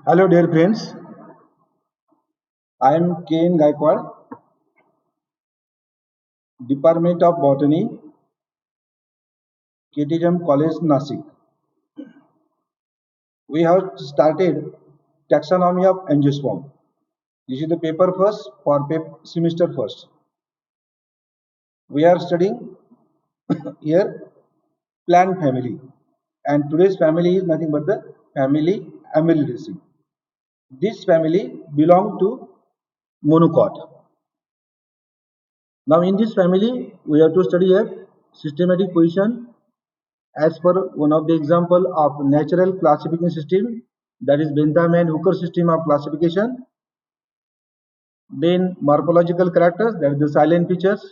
Hello, dear friends. I am K.N. Gaikwad, Department of Botany, KTM College, Nasik. We have started taxonomy of angiosperm. This is the paper first for semester first. We are studying here plant family, and today's family is nothing but the family Amaryllidaceae. This family belong to monocot. Now, in this family, we have to study a systematic position as per one of the example of natural classification system, that is Bentham and Hooker system of classification. Then morphological characters, that is the silent features,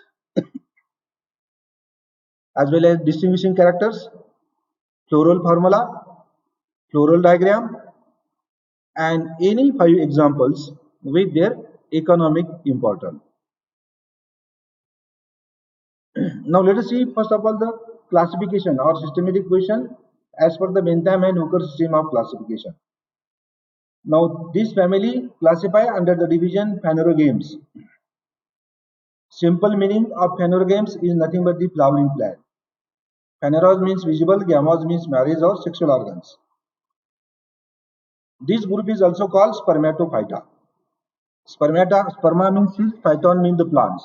as well as distinguishing characters, floral formula, floral diagram, and any 5 examples with their economic importance. Now let us see first of all the classification or systematic position as per the Bentham and Hooker system of classification. Now this family classify under the division Phanerogames. Simple meaning of phanerogames is nothing but the flowering plant. Phaneros means visible, gamos means marriage or sexual organs. This group is also called spermatophyta. Sperma means seed, phyton means the plants,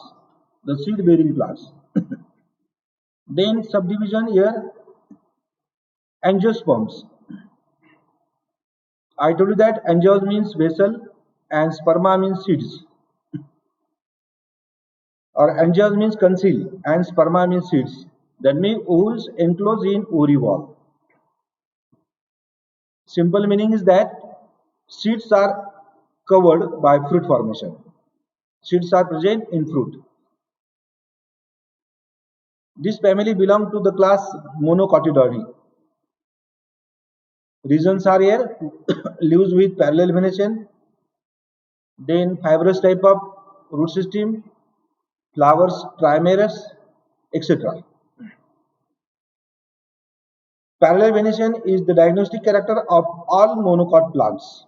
the seed bearing plants. Then subdivision here, angiosperms. I told you that angios means vessel and sperma means seeds. Or angios means conceal and sperma means seeds. That means ovules enclosed in ovary wall. Simple meaning is that seeds are covered by fruit formation. Seeds are present in fruit. This family belongs to the class Monocotyledone. Reasons are here: leaves with parallel venation, then fibrous type of root system, flowers trimerous, etc. Parallel venation is the diagnostic character of all monocot plants.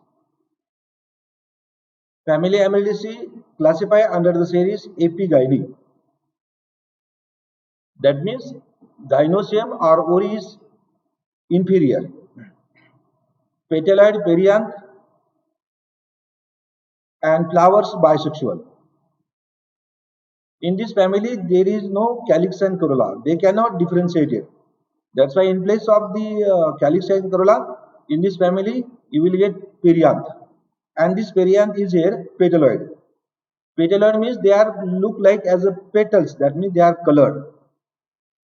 Family Amaryllidaceae classify under the series Epigyne. That means gynoecium or ori is inferior. Petaloid perianth and flowers bisexual. In this family, there is no calyx and corolla. They cannot differentiate it. That's why in place of the calyx and corolla, in this family, you will get perianth. And this perianth is here petaloid. Petaloid means they are look like as a petals. That means they are colored.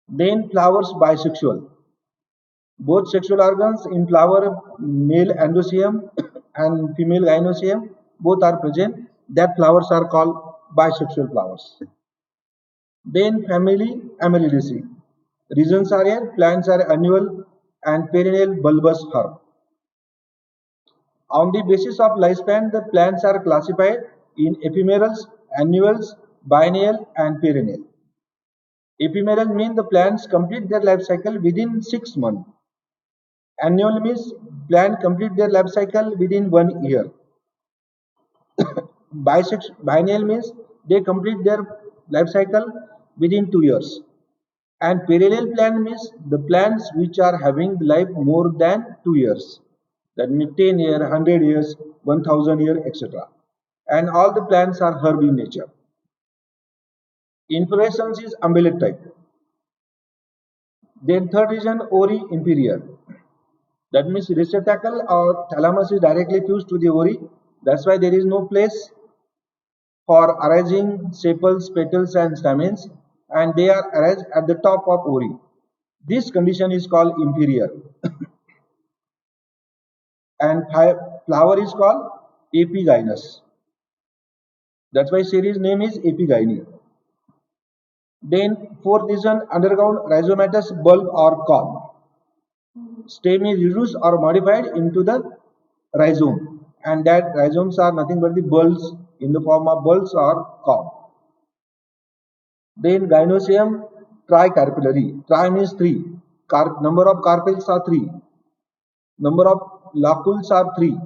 Then flowers bisexual. Both sexual organs in flower, male androecium and female gynoecium, both are present. That flowers are called bisexual flowers. Then family Amaryllidaceae. Reasons are here: plants are annual and perennial bulbous herb. On the basis of lifespan, the plants are classified in ephemerals, annuals, biennial, and perennial. Ephemeral means the plants complete their life cycle within 6 months. Annual means plant complete their life cycle within 1 year. Biennial means they complete their life cycle within 2 years. And perennial plant means the plants which are having life more than 2 years. That means 10 years, 100 years, 1000 years, etc. And all the plants are herb in nature. Inflorescence is umbellate type. Then third region, ori inferior. That means receptacle or thalamus is directly fused to the ori. That's why there is no place for arranging sepals, petals and stamens, and they are arranged at the top of ori. This condition is called inferior. And flower is called epigynous. That's why series name is Epigyne. Then fourth region, underground rhizomatous bulb or corm. Stem is reduced or modified into the rhizome, and that rhizomes are nothing but the bulbs in the form of bulbs or corm. Then gynoecium tricarpellary. Tri means 3. Number of carpels are 3. Number of locules are 3.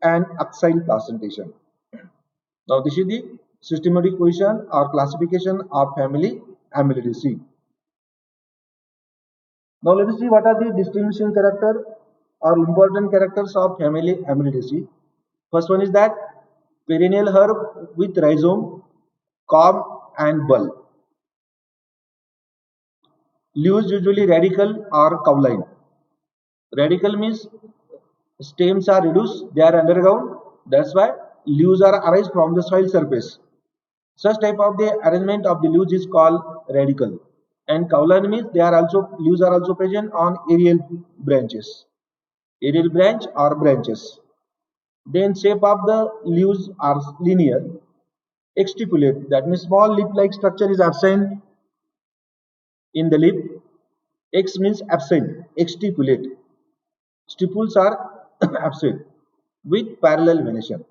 and axial placentation. Now this is the systematic position or classification of family Amylidaceae. Now let us see what are the distinguishing character or important characters of family Amylidaceae. First one is that perennial herb with rhizome, cob and bulb. Leaves usually radical or cowline. Radical means stems are reduced, they are underground. That's why leaves are arise from the soil surface. Such type of the arrangement of the leaves is called radical. And cowline means leaves are also present on aerial branches. Aerial branch or branches. Then shape of the leaves are linear. Exstipulate, that means small leaf-like structure is absent in the leaf. X means absent. Exstipulate. Stipules are absent with parallel venation.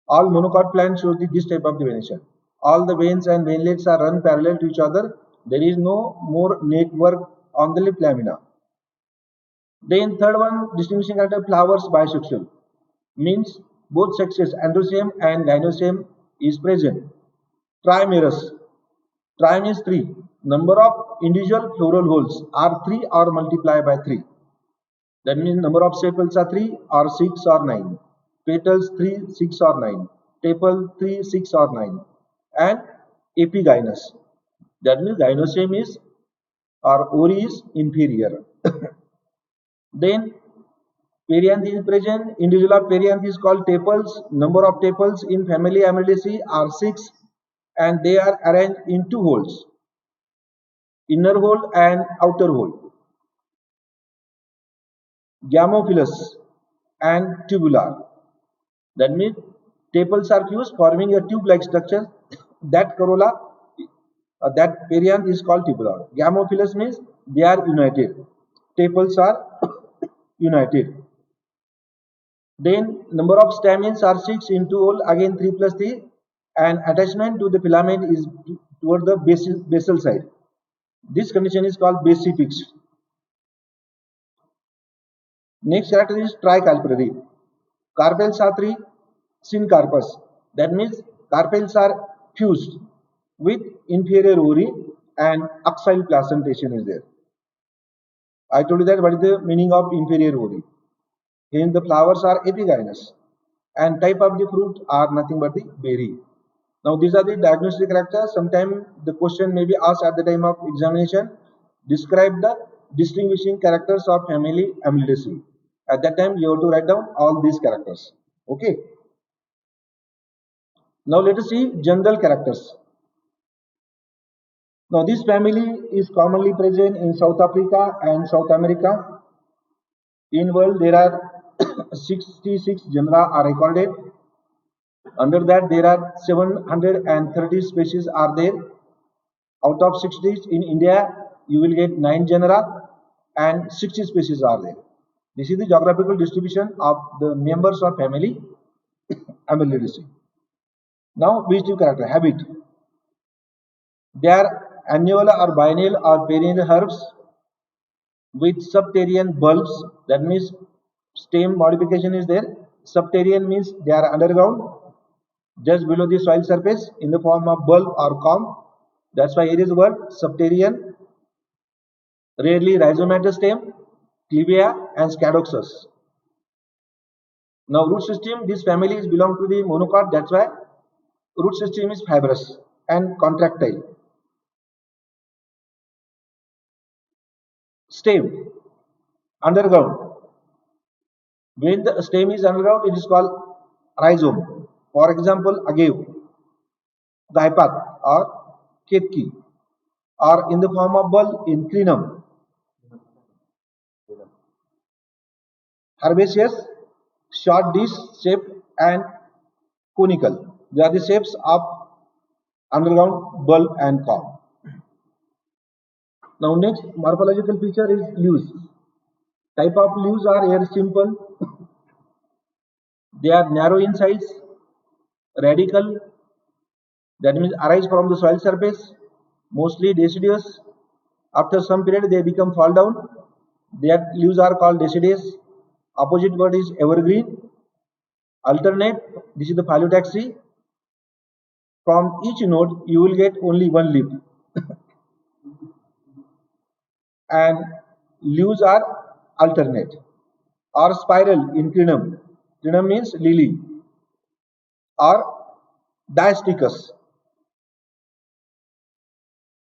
All monocot plants show this type of venation. All the veins and veinlets are run parallel to each other. There is no more network on the leaf lamina. Then third one, distinguishing character, flowers bisexual. Means both sexes, androecium and gynoecium is present. Trimerous. Tri means 3. Number of individual floral holes are 3 or multiply by 3. That means number of sepals are 3 or 6 or 9. Petals 3, 6 or 9. Tepal 3, 6 or 9. And epigynous. That means gynoecium is or ori is inferior. Then perianth is present. Individual of perianth is called tepals. Number of tepals in family Amylidaceae are 6 and they are arranged in 2 holes. Inner hole and outer hole. Gamophilous and tubular. That means tepals are fused forming a tube-like structure. That corolla, that perianth is called tubular. Gamophilous means they are united. Tepals are united. Then number of stamens are 6 in 2 hole, again 3 plus 3, and attachment to the filament is toward the basal side. This condition is called basifix. Next character is tricarpellary. Carpels are 3, syncarpous. That means carpels are fused with inferior ori and axial placentation is there. I told you that what is the meaning of inferior ori. Hence the flowers are epigynous and type of the fruit are nothing but the berry. Now these are the diagnostic characters. Sometimes the question may be asked at the time of examination. Describe the distinguishing characters of family Amylidaceae. At that time you have to write down all these characters. Okay. Now let us see general characters. Now this family is commonly present in South Africa and South America. In world there are 66 genera are recorded. Under that there are 730 species are there. Out of 60 in India you will get 9 genera and 60 species are there. This is the geographical distribution of the members of family Amylidaceae. Now vegetative character, habit. They are annual or biennial or perennial herbs with subterranean bulbs. That means stem modification is there. Subterranean means they are underground, just below the soil surface in the form of bulb or comb. That's why here is the word subterranean. Rarely rhizomatous stem, clivia and scadoxus. Now root system, this family is belong to the monocot. That's why root system is fibrous and contractile. Stem, underground. When the stem is underground, it is called rhizome. For example, agave, daipath or ketki, or in the form of bulb in crinum. Herbaceous, short dish shape and conical. They are the shapes of underground bulb and comb. Now next morphological feature is leaves. Type of leaves are here simple. They are narrow in size, radical, that means arise from the soil surface, mostly deciduous. After some period they become fall down. Their leaves are called deciduous. Opposite word is evergreen. Alternate, this is the phyllotaxy. From each node you will get only one leaf, and leaves are alternate. Or spiral in crinum. Crinum means lily. Or diasticus,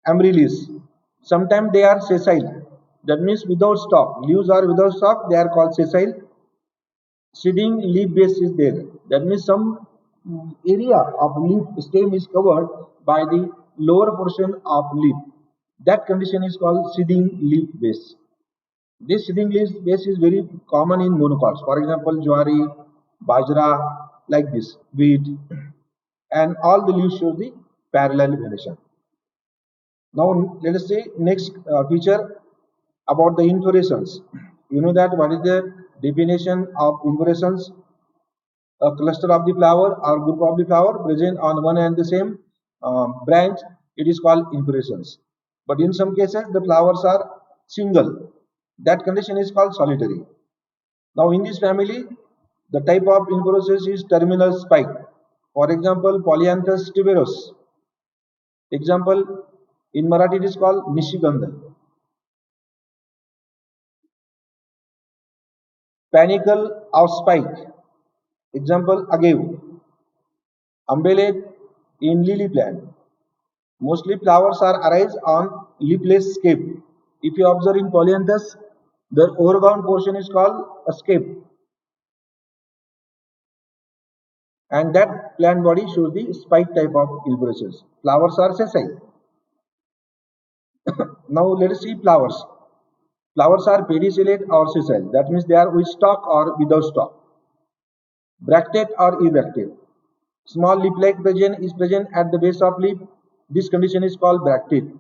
amaryllis. Sometimes they are sessile. That means without stalk. Leaves are without stalk. They are called sessile. Seeding leaf base is there. That means some area of leaf stem is covered by the lower portion of leaf. That condition is called seeding leaf base. This seeding leaf base is very common in monocots. For example, jowari, bajra, like this, wheat, and all the leaves show the parallel venation. Now let us say next feature about the inflorescence. You know that what is the definition of inflorescence? A cluster of the flower or group of the flower present on one and the same branch, it is called inflorescence. But in some cases the flowers are single. That condition is called solitary. Now in this family, the type of inflorescence is terminal spike. For example, Polyanthus tuberose. Example, in Marathi it is called Nishigandha. Panicle of spike. Example, agave. Umbellate in lily plant. Mostly flowers are arise on leafless scape. If you observe in Polyanthus, the overground portion is called a scape, and that plant body shows the spike type of inflorescence. Flowers are sessile. Now let us see flowers. Flowers are pedicellate or sessile. That means they are with stalk or without stalk. Bractate or ebractate. Small leaf-like present is present at the base of leaf. This condition is called bractate.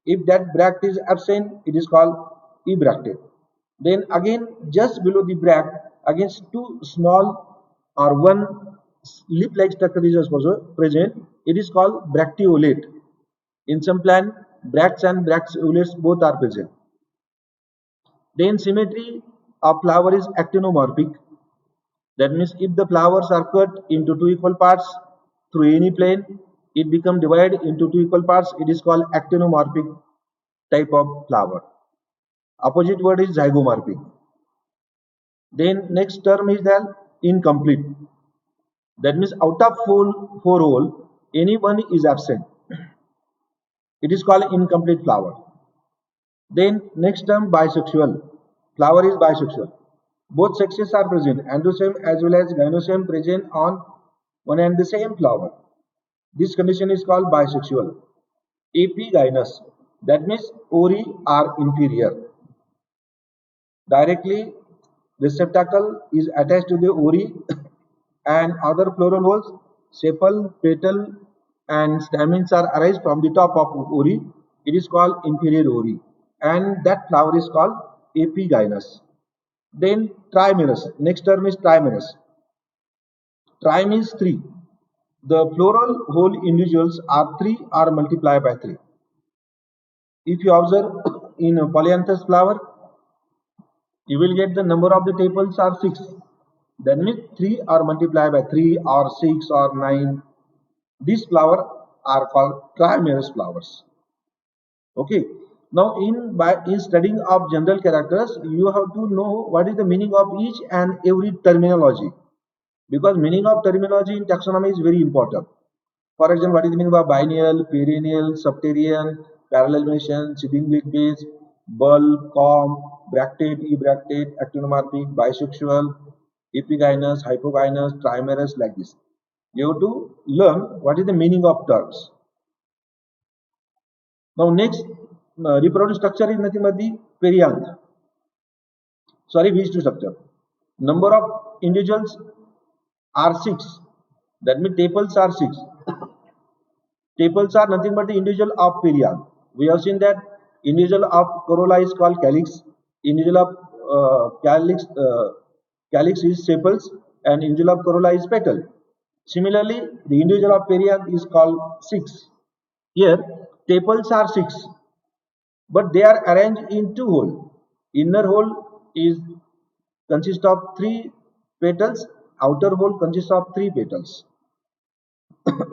If that bract is absent, it is called ebractate. Then again, just below the bract, against two small or one leaf-like structure is also present. It is called bracteolate. In some plant, bracts and bracteolates both are present. Then symmetry of flower is actinomorphic. That means if the flowers are cut into two equal parts through any plane, it becomes divided into two equal parts. It is called actinomorphic type of flower. Opposite word is zygomorphic. Then next term is the incomplete. That means out of four hole, any one is absent. It is called incomplete flower. Then next term bisexual. Flower is bisexual. Both sexes are present. Androceme as well as gynoeceme present on one and the same flower. This condition is called bisexual. Epigynous. That means ori are inferior. Directly receptacle is attached to the ori and other floral holes, sepal, petal and stamens are arise from the top of ori. It is called inferior ori, and that flower is called epigynous. Then trimerous. Next term is trimerous. Tri means three. The floral whole individuals are three or multiplied by three. If you observe in a polyanthus flower, you will get the number of the tepals are 6. That means 3 are multiplied by 3 or 6 or 9. These flowers are called trimerous flowers. Okay. Now in studying of general characters, you have to know what is the meaning of each and every terminology, because meaning of terminology in taxonomy is very important. For example, what is the meaning of biennial, perennial, septenarian, parallel venation, seeding leaf base, bulb, comb, bractate, ebractate, actinomorphic, bisexual, epigynous, hypogynous, trimerous, like this. You have to learn what is the meaning of terms. Now next, reproductive structure is nothing but the perianth. Sorry, vegetation structure. Number of individuals are 6. That means tepals are 6. Tepals are nothing but the individual of perianth. We have seen that individual of corolla is called calyx. Individual of calyx is sepals, and individual of corolla is petal. Similarly, the individual of perianth is called 6. Here, tepals are 6, but they are arranged in two holes. Inner hole is consists of 3 petals, outer whole consists of 3 petals.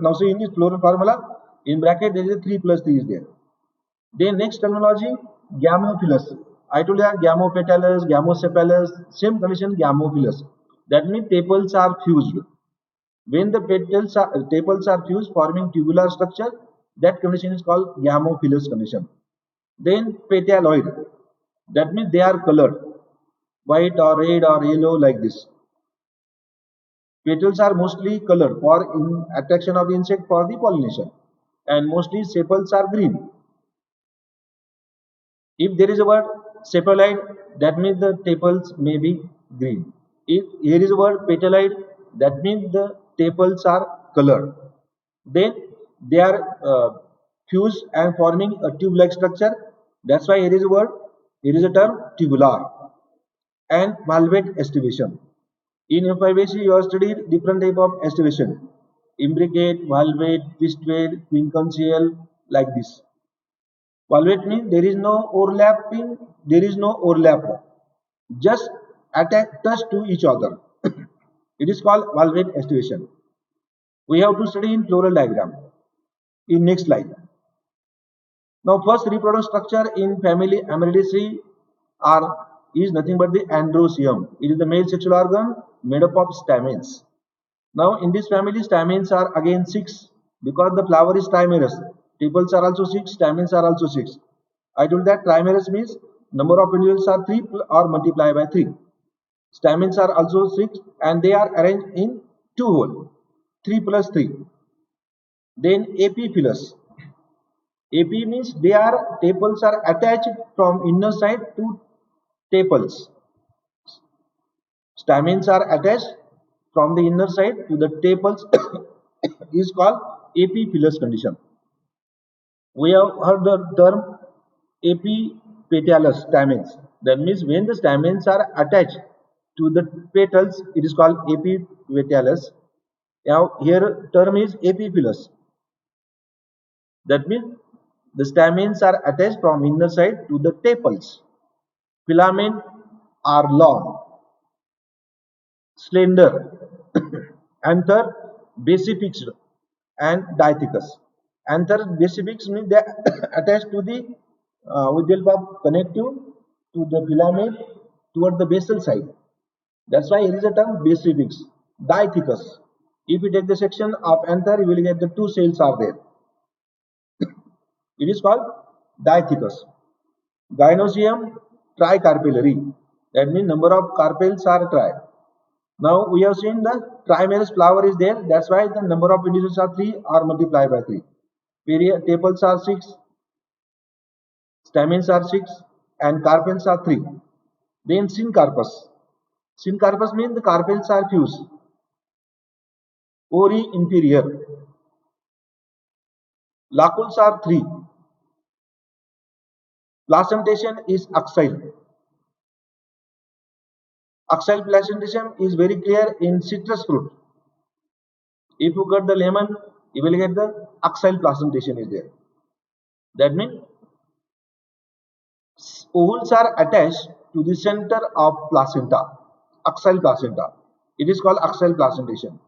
Now see in this floral formula, in bracket there is a 3 plus 3 is there. Then next terminology, gamophilous. I told you that gamopetalous, gamosepalous, same condition gamophilous. That means tepals are fused. When the tepals are fused forming tubular structure, that condition is called gamophilous condition. Then petaloid. That means they are colored, white or red or yellow like this. Petals are mostly colored for attraction of the insect for the pollination, and mostly sepals are green. If there is a word sepaloid, that means the tepals may be green. If here is a word petaloid, that means the tepals are colored. Then they are fused and forming a tube-like structure. That's why here is a word, here is a term tubular. And valvate estivation. In FIBC, you have studied different type of estivation: imbricate, valvate, twistweight, quincunxial, like this. Valvate means there is no overlapping, there is no overlap, just touch to each other. It is called valvate estivation. We have to study in floral diagram in next slide. Now first reproductive structure in family Amaryllidaceae is nothing but the androecium. It is the male sexual organ made up of stamens. Now in this family stamens are again 6 because the flower is trimerous. Tepals are also 6, stamens are also 6. I told that trimerous means number of individuals are 3 or multiply by 3. Stamens are also 6 and they are arranged in 2 whole, 3 plus 3. Then epiphyllous. AP means tepals are attached from inner side to tepals. Stamens are attached from the inner side to the tepals is called epiphyllous condition. We have heard the term epipetalous stamens. That means when the stamens are attached to the petals, it is called epipetalous. Now here term is epiphyllous. That means the stamens are attached from inner side to the tepals. Filaments are long, slender, anther basifixed and diathecous. Anther basifixed means they attached to the with the help of connective to the filament toward the basal side. That's why here is a term basifix. Diathecous. If you take the section of anther, you will get the 2 cells are there. It is called diathecous. Gynoecium tricarpellary. That means number of carpels are tri. Now we have seen the trimerous flower is there. That's why the number of individuals are 3 or multiplied by 3. Tepals are 6, stamens are 6, and carpels are 3. Then syncarpus. Syncarpus means the carpels are fused. Ori inferior. Locules are 3. Placentation is axile. Axile placentation is very clear in citrus fruit. If you cut the lemon, you will get the axile placentation is there. That means ovules are attached to the center of placenta, axile placenta. It is called axile placentation.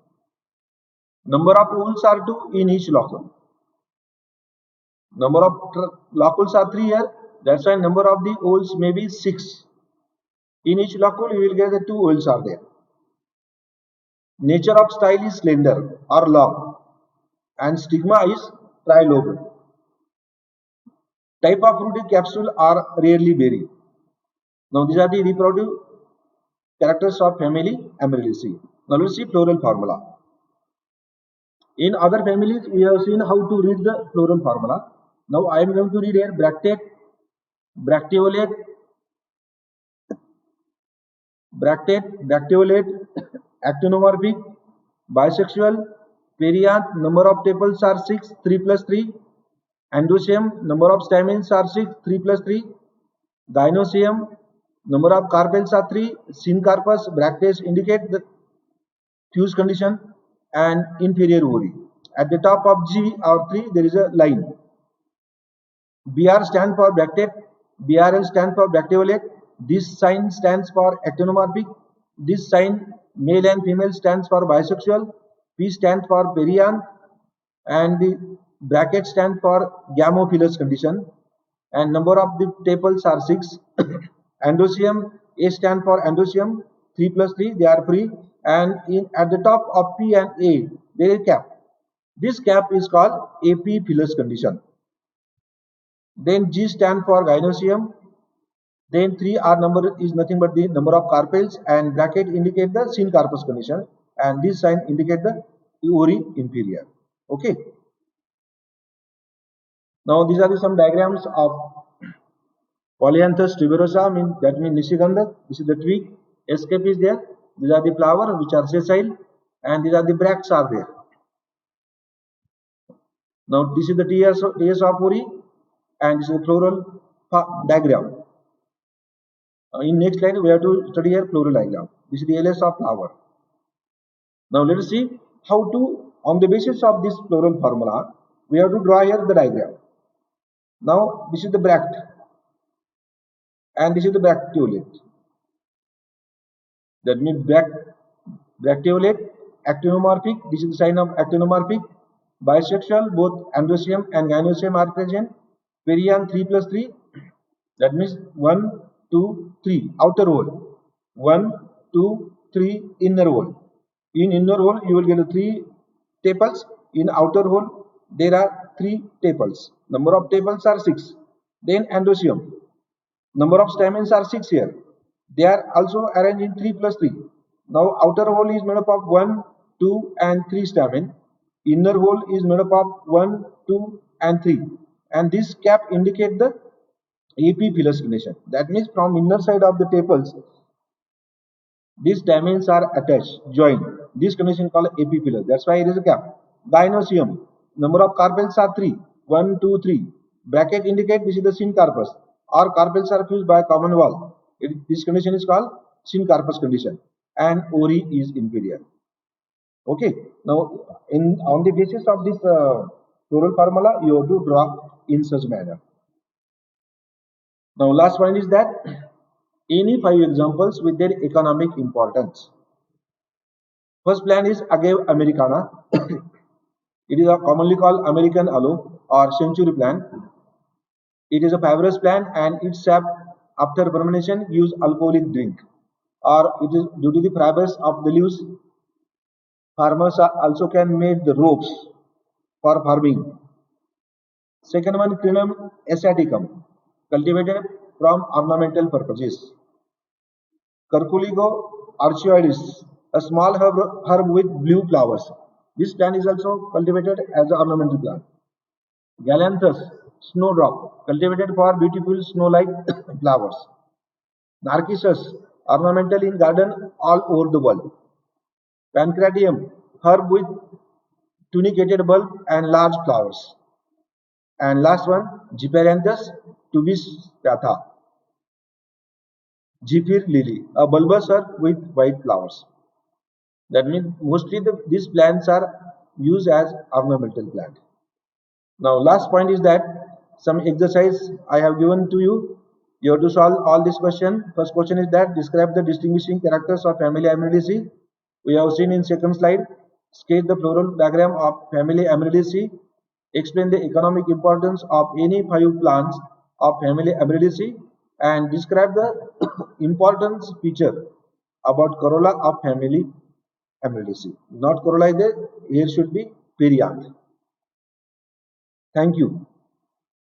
Number of ovules are 2 in each locule. Number of locules are 3 here. That's why number of the ovules may be 6. In each locule, you will get the 2 ovules are there. Nature of style is slender or long, and stigma is trilobed. Type of fruited capsule are rarely berry. Now these are the reproductive characters of family Amaryllidaceae. Now let's see floral formula. In other families, we have seen how to read the floral formula. Now I am going to read here: bractate, bracteolate, actinomorphic, bisexual, perianth. Number of tepals are 6, 3 plus 3. Androecium, number of stamens are 6, 3 plus 3. Gynoecium, number of carpels are 3. Syncarpus, bracteates indicate the fuse condition, and inferior ovary. At the top of G or 3, there is a line. BR stands for bractate, BRL stands for bracteolate. This sign stands for actinomorphic. This sign Male and female stands for bisexual. P stands for perianth, and the bracket stands for gamophilous condition. And number of the tepals are 6. Endoecium, A stands for endoecium, 3 plus 3, they are free. And at the top of P and A, there is a cap. This cap is called apiphilous condition. Then G stand for gynoecium. Then 3 R number is nothing but the number of carpels, and bracket indicate the syncarpous condition, and this sign indicate the ori inferior. Okay. Now these are some diagrams of Polyanthus tuberosa, that means Nishigandha. This is the twig. Escape is there. These are the flower which are sessile, and these are the bracts are there. Now this is the TS of ori, and this is the floral diagram. In next slide we have to study here floral diagram. This is the LS of flower. Now let us see how to, on the basis of this floral formula, we have to draw here the diagram. Now this is the bract, and this is the bracteolate. That means bracteolate, actinomorphic. This is the sign of actinomorphic. Bisexual, both endoecium and gynoecium are present. Perianth 3 plus 3. That means 1, 2, 3. Outer hole. 1, 2, 3. Inner hole. In inner hole you will get 3 tepals. In outer hole there are 3 tepals. Number of tepals are 6. Then endoecium. Number of stamens are 6 here. They are also arranged in 3 plus 3. Now outer hole is made up of 1, 2 and 3 stamen. Inner hole is made up of 1, 2 and 3. And this cap indicate the apiphilous condition. That means from inner side of the tepals, these stamens are attached, joined. This condition called apiphilous. That's why it is a cap. Gynoecium. Number of carpels are 3. 1, 2, 3. Bracket indicate this is the syncarpous. Or carpels are fused by a common wall. This condition is called syncarpous condition. And ori is inferior. Okay. Now, on the basis of this floral formula, you have to draw in such manner. Now, last point is that any 5 examples with their economic importance. First plant is Agave americana. It is commonly called American aloe or century plant. It is a fibrous plant, and its sap after fermentation gives alcoholic drink, or it is due to the fibers of the leaves. Farmers also can make the ropes for farming. Second one, Crinum asiaticum, cultivated from ornamental purposes. Curculigo archioides, a small herb with blue flowers. This plant is also cultivated as an ornamental plant. Galanthus, snowdrop, cultivated for beautiful snow-like flowers. Narcissus, ornamental in garden all over the world. Pancratium, herb with tunicated bulb and large flowers. And last one, Gyparanthus tubipatha, Zephyr lily, a bulbous herb with white flowers. That means mostly these plants are used as ornamental plant. Now last point is that some exercise I have given to you. You have to solve all this question. First question is that describe the distinguishing characters of family Amaryllidaceae. We have seen in second slide. Sketch the floral diagram of family Amaryllidaceae. Explain the economic importance of any 5 plants of family Amaryllidaceae, and describe the importance feature about corolla of family Amaryllidaceae. Not corolla, here should be perianth. Thank you.